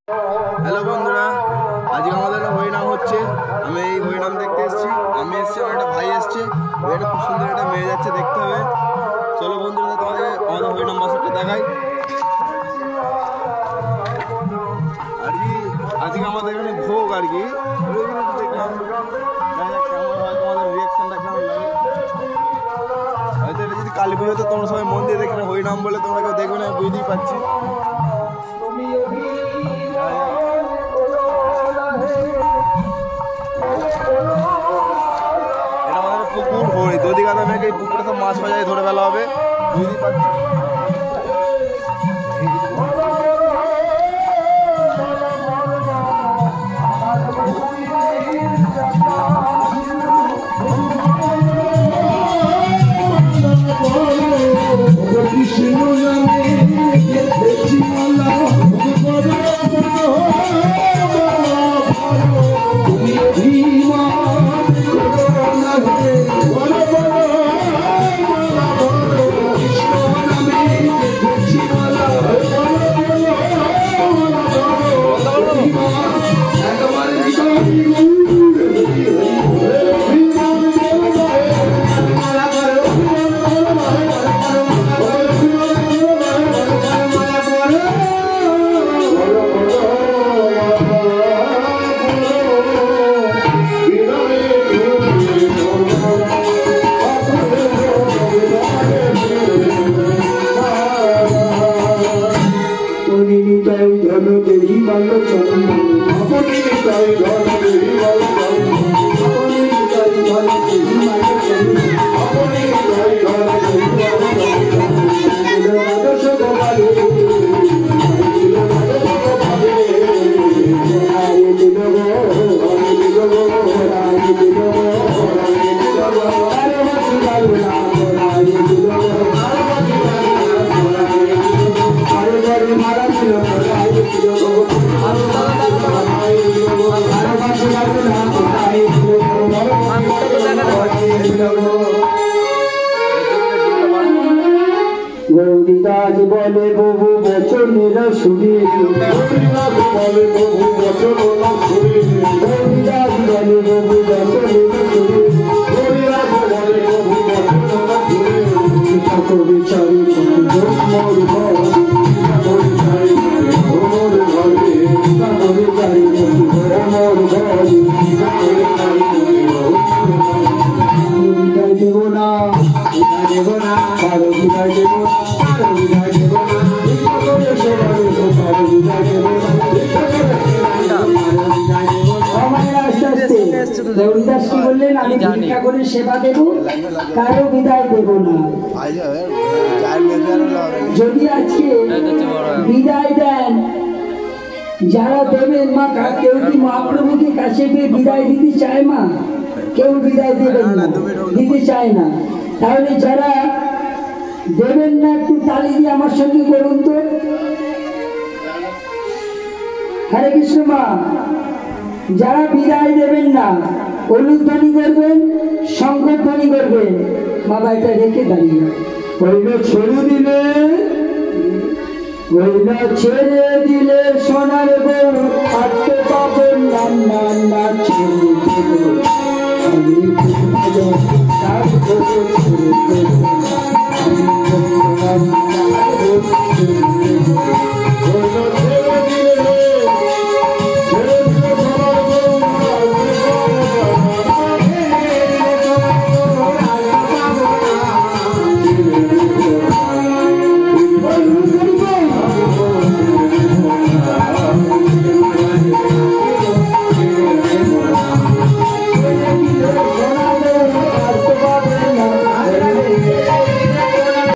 Hello বন্ধুরা, আজকে আমাদের হরিনাম হচ্ছে। আমি এই হরিনাম দেখতে এসেছি। আমি এসেছি, আমার একটা ভাই এসছে। এটা খুব সুন্দর একটা মেয়ে যাচ্ছে, দেখতে হবে। চলো বন্ধুরা, তোমাদের আমাদের হরিনাম বাসরটা দেখাই। আর কি আজকে আমাদের এখানে ভোগ আর কি দেখলাম। কেমন হয় তোমাদের রিয়াকশনটা কেমন লাগে? হয়তো এটা যদি কালী পুজোতে তোমরা সবাই মন দিয়ে দেখলে হরিনাম বলে তোমরা কেউ দেখবে না, বুঝতেই পারছি। এটা আমাদের পুকুর হই দদিঘাটা মেঘে, এই পুকুরে সব মাছ বাজারে ধরে ফেলা হবে, বুঝতেই পারছি। গৌরীদাস বলে বহু বচনের সুরে, গৌরীদাস বলে বহু বচনের সুরে, গৌরীদাস বলে বহু বচনের সুরে, গৌরীদাস বলে বহু বচনের সুরে। কবি চারি মোর ঘর, কবি চারি মোর ঘরে, কবি চারি মোর ঘর, বিদায় দেব না, বিদায় দেব না, কারো বিদায় দেব না, কারো বিদায় দেব না, গৌরীদাস কি বললেন? আমি ভিক্ষা করে সেবা দেব, কারো বিদায় দেব না। যদি আজকে বিদায় দেন, যারা দেবেন মা, কেউ কি মহাপ্রভুকে কাছে পেয়ে বিদায় দিতে চায়? মা কেউ বিদায় দেবেন না, দিতে চায় না। তাহলে যারা দেবেন না, একটু তালি দিয়ে আমার সঙ্গে করুন তো। হরে কৃষ্ণ। মা যারা বিদায় দেবেন না, অনুধ্বনি করবেন, শঙ্খধ্বনি করবেন। বাবা এটা রেখে দাঁড়িয়ে ছেড়ে দিলে, ছেড়ে দিলে সোনার বউ আটকে পাবেন না, না না ছেড়ে দেব আমি,